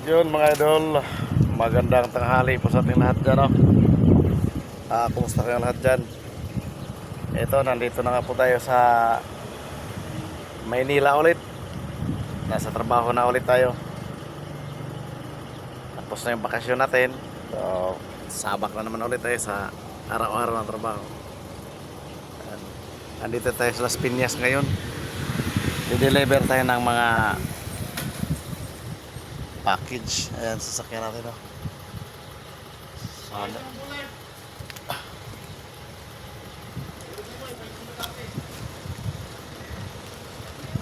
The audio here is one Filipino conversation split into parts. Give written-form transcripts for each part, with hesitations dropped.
Yun mga idol, magandang tanghali po sa ating lahat dyan, no? Kumusta kayong lahat dyan? Ito, nandito na nga po tayo sa Maynila ulit. Nasa trabaho na ulit tayo. Tapos na yung bakasyon natin. So, sabak na naman ulit tayo sa araw-araw ng trabaho. Ayan. Nandito tayo sa Las Piñas ngayon. I-deliver tayo ng mga package. Ayan, sasakyan natin, no? Sana.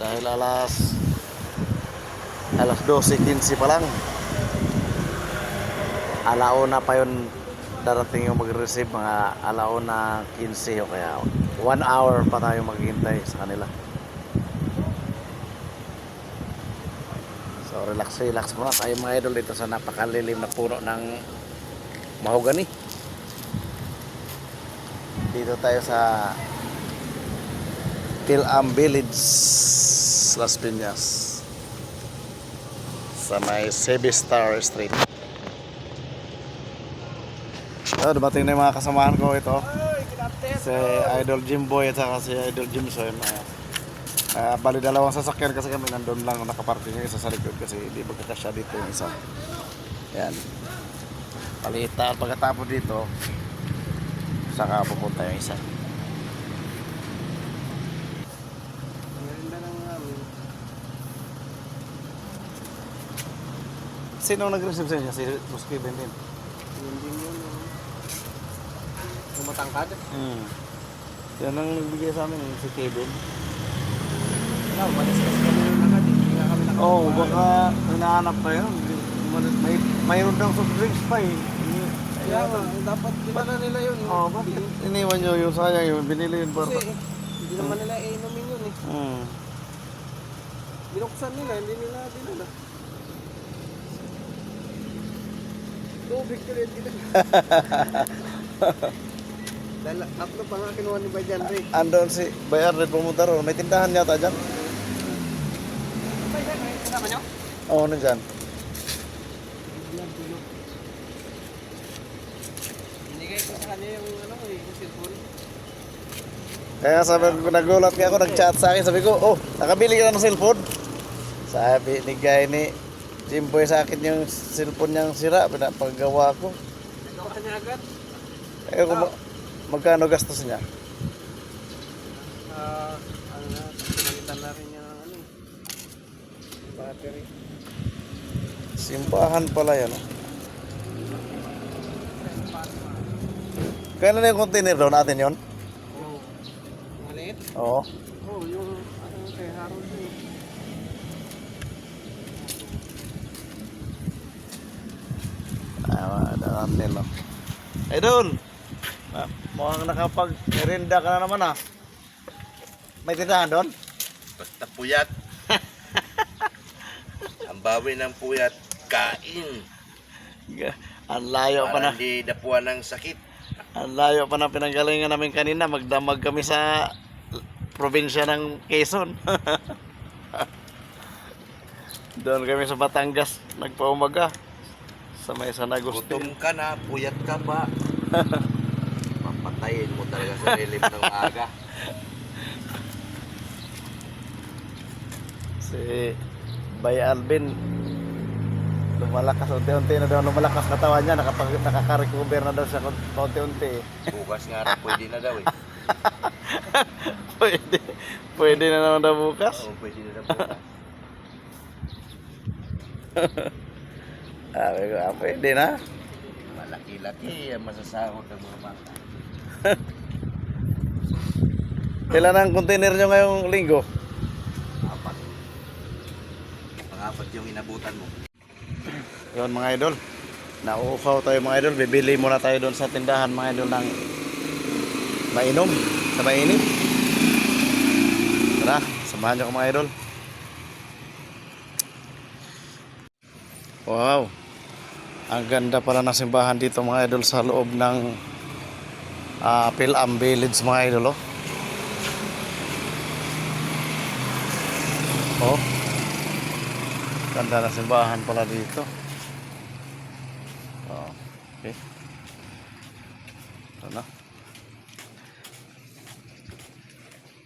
Dahil alas 12:15 pa lang, alauna pa yun darating yung mag-receive, mga alauna 15 o kaya 1 hour pa tayo maghihintay sa kanila. So relax muna tayo mga idol dito sa napakalilim na puno ng mahogany. Dito tayo sa Pilam Village, Las Piñas, sa may Sebestar Street. Dumating na yung mga kasamahan ko. Ito si Idol Jimboy at saka si Idol Jimson. Bali dalawang sasakyan kasi kami nandun lang nakaparking, yung isa sa likod kasi hindi magkakasya dito yung isa. Yan, palitan pagkatapos dito saka pupunta yung isa. Sino nag-receive sa inyo? Si Boss Kevin din? Hindi yun. Tumatangkad? Yan ang nagbigay sa amin, si Kevin. Wala, malas-las kami yung langad. Hindi nga kami nakapagpahal. Oo, baka hinahanap pa yun. Mayroon daw soft drinks pa eh. Kaya nga, dapat di ba na nila yun? Oo, bakit iniwan nyo yung sayang yung binili yun para? Kasi hindi naman nila inumin yun eh. Binuksan nila, hindi nila dinala. Tubig ko rin dinala. Ako pa nga kinuha ni Bajan Ray. Andon si Bayar rin pumunta ron. May tindahan yata dyan? Bajan Ray, kasama nyo? Oo, nandyan. Binigay ko sa kanya yung yung cellphone. Kaya sabi ko, nagulat nga ako, nag-chat sa akin. Sabi ko, oh, nakabili ka na ng cellphone? Sabi ni Guy ni Jimboy sa akin yung cellphone niyang sira, pinapagawa ko. Nagawa niya agad? Eh, magkano gastos niya? Pinalitan na rin yung battery. Simbahan pala yan. Oh. Kailan na yung container doon natin yon? Oo. Maliit? Oo. Oo, yung kay Harold yun. Daan nila. Idol! Mukhang nakapag-renda ka na naman ah. May tindahan doon? Basta puyat. Ang bawi ng puyat, kain. Ang layo pa na. Para hindi dapuan ng sakit. Ang layo pa na pinanggalingan namin kanina. Magdamag kami sa probinsya ng Quezon. Doon kami sa Batangas nagpaumaga sa may San Agustin. Gutom ka na, puyat ka pa. Papatayin mo talaga sa lilim ng aga. Si Bay Alvin lumalakas unti-unti na daw, lumalakas katawan niya, nakaka-recover na daw siya unti-unti. Bukas nga na, pwede na daw eh. pwede na naman daw bukas. Oo, pwede na daw bukas. Sabi ko, pwede na. Malaki-laki ang masasahod ng mga bata. Ilan ang container nyo ngayong linggo? 4. Pang-4 yung inabutan mo. Yun mga idol, nauukaw tayo mga idol. Bibili muna tayo doon sa tindahan mga idol ng mainom sa mainit. Tara, samahan nyo ko mga idol. Wow, ang ganda pala ng simbahan dito mga idol sa loob ng Pilam Village mga idol. Oh, ganda na simbahan pala dito. Oh, okay. Ito na.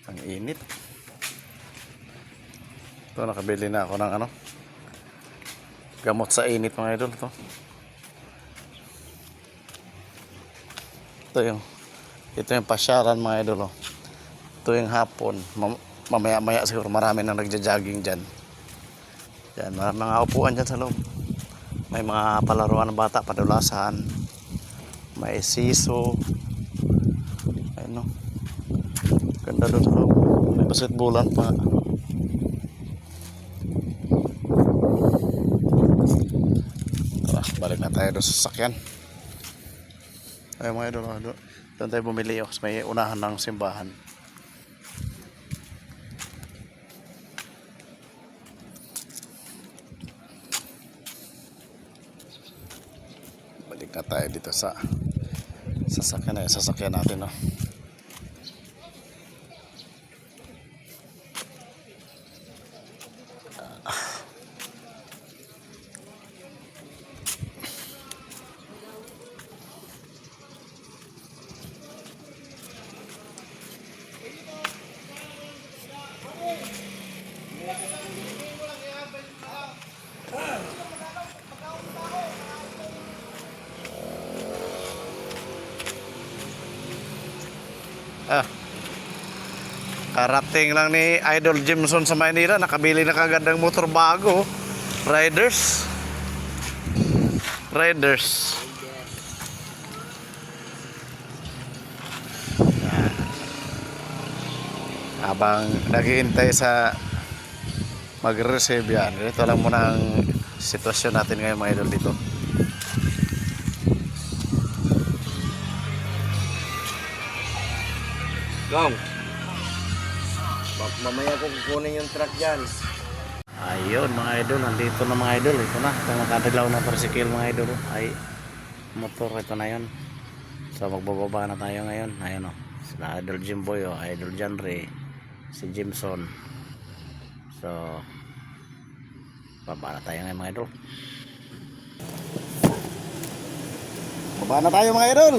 Ang init. Ito, nakabili na ako ng ano, gamot sa init mga idol. Ito yung pasyaran mga idol. Ito yung hapon. Mamaya-maya siguro marami nang nagja-jogging dyan. Yan, marami mga upuan dyan sa loob. May mga palaruan ng bata, padulasan. May siso. Ayun, no. Ganda doon sa loob. May basketballan pa. Balik na tayo doon sa sasakyan. Ay mga idol, doon tayo bumili kasi may unahan ng simbahan. Balik na tayo dito sa sasakyan natin, no. Karating lang ni Idol Jimson sa Maynila, nakabili na kagad ng motor bago. Riders. Habang naghihintay sa mag-receive yan, ito lang muna ang sitwasyon natin ngayon mga idol dito. Gong. Mamaya ko kukunin yung truck dyan. Ayun mga idol, nandito na mga idol. Ito na, itong nakadaglaw na tricycle mga idol. Ay, motor, ito na yun. So magbababa na tayo ngayon. Ayun o, sila Idol Jimboy o, Idol Janre, si Jimson. So baba na tayo ngayon mga idol. Baba na tayo mga idol.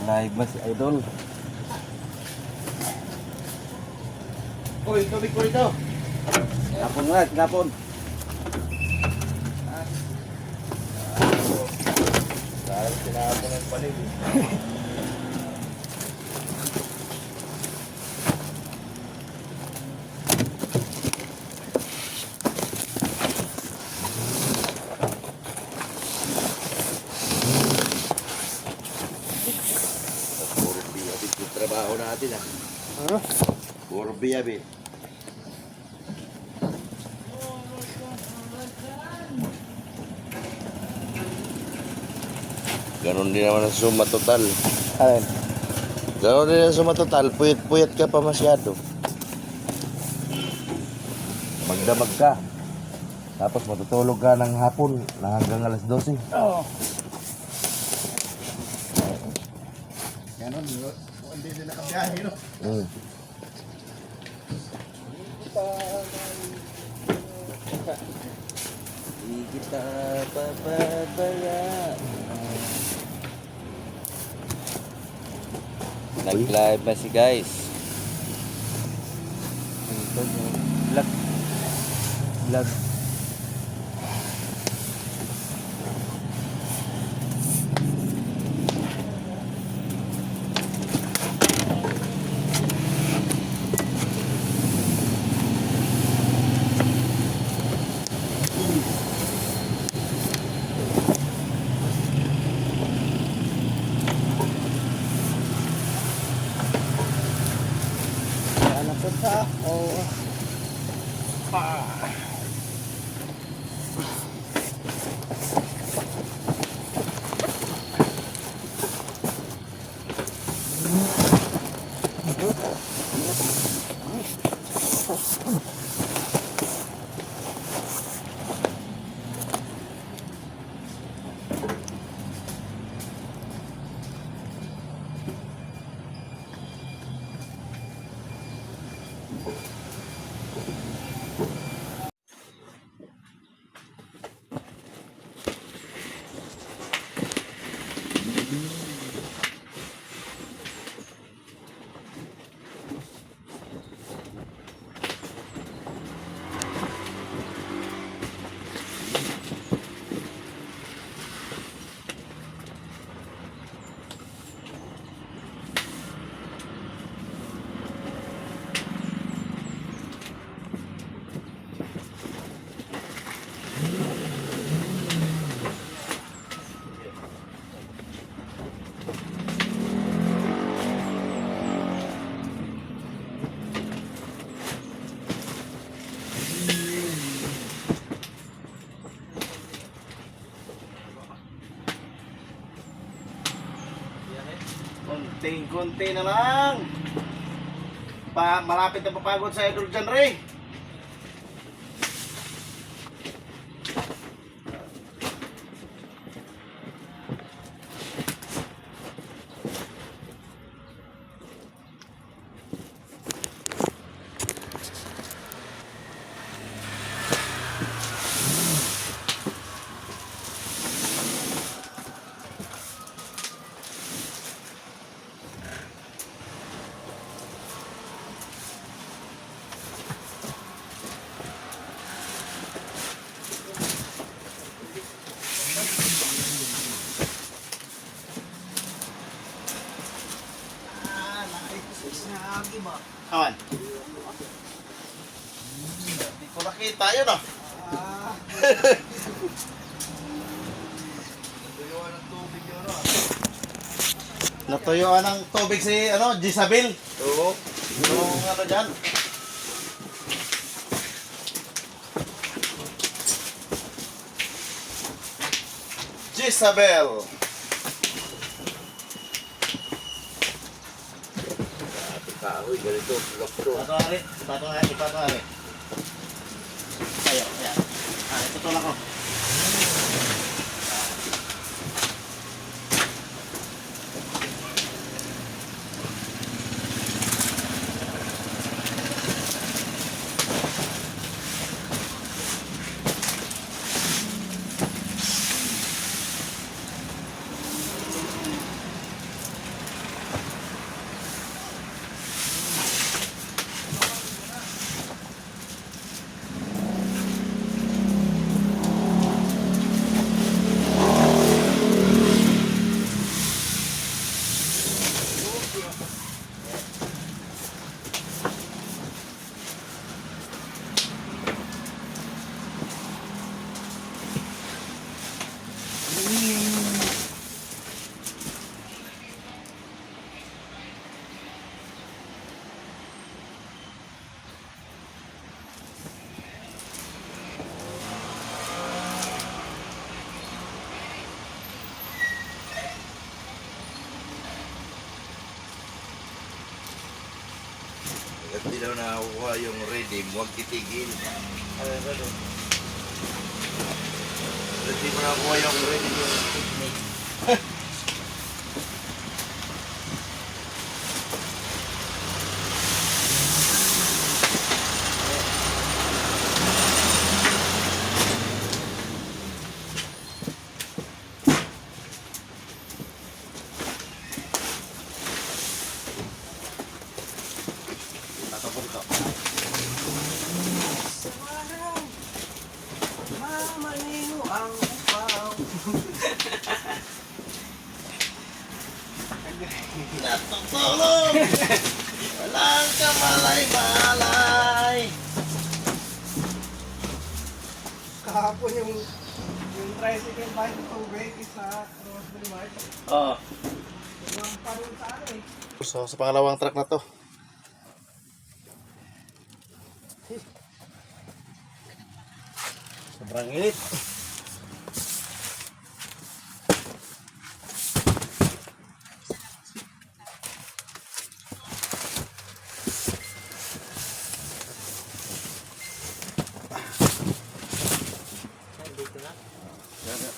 Nalive ba si Idol? Uy, tubig ko ito. Kapon nga, kapon. Dahil sinapon ng palig. Trabaho natin Puro biyabi. Ganon din naman ang suma total. Ayun. Ganon din ang suma total. Puyat-puyat ka pa masyado. Magdamag ka. Tapos matutulog ka ng hapon na hanggang alas 12. Oh. Ganon, hindi din nakabiyahe, no? Di kita papabayaan. Nag-live na si guys. Vlog. Kunting-kunti na lang. Malapit na papagod sa Idol dyan, Ray. Kawan. Hindi ko nakita yun ah. Natuyuan ng tubig si Jezabel. Oo. Yung ano dyan. Jezabel. Kahoy, ganito, lokto. Ipato hari. Ayo. Ito tulak ko. At di daw nakakuha yung redeem, huwag titigil. At di mo nakakuha yung redeem, yung technique. Tatapon ito. Mamaniho ang upaw. Natutulog! Walang kamalay-malay! Kahapon yung tricycle bike ng tubig sa Rosemary Market. Oo. Yung parang sa ano eh. So, sa pangalawang truck na to. Sobrang init.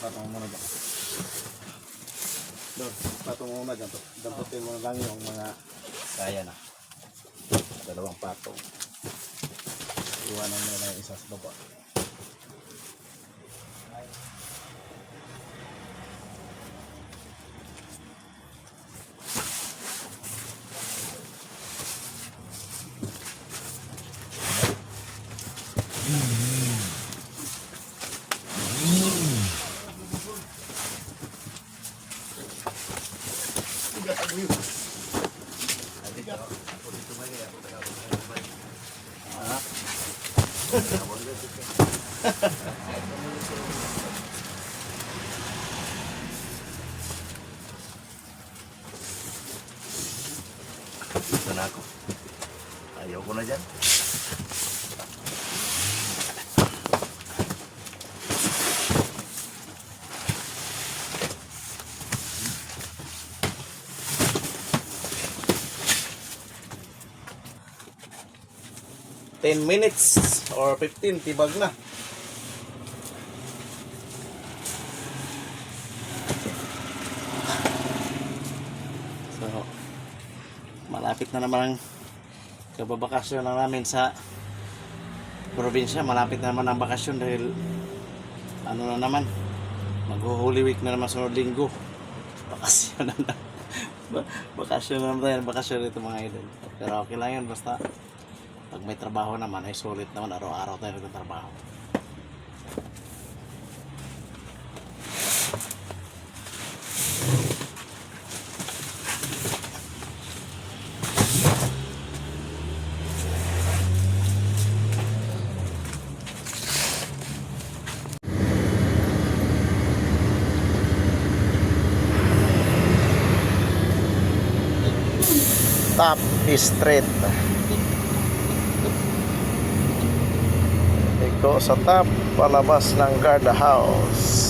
Patong mo muna dyan. Doon, patong mo muna dyan. Damputin mo lang yung mga kaya na. Dalawang patong. Iwanan mo na yung isa sa baba. Dito na ako. Ayaw ko na dyan. 10 minutes or 15, tibag na. So, malapit na naman ang kababakasyon na namin sa probinsya. Malapit na naman ang bakasyon dahil ano na naman, mag-Holy Week na naman sunod linggo. Bakasyon na naman. Bakasyon na naman, bakasyon ito mga idol. Pero okay lang yun, basta pag may trabaho naman ay sulit naman, araw-araw tayo nagtatrabaho. Top Street. Iko sa top palabas ng guard house.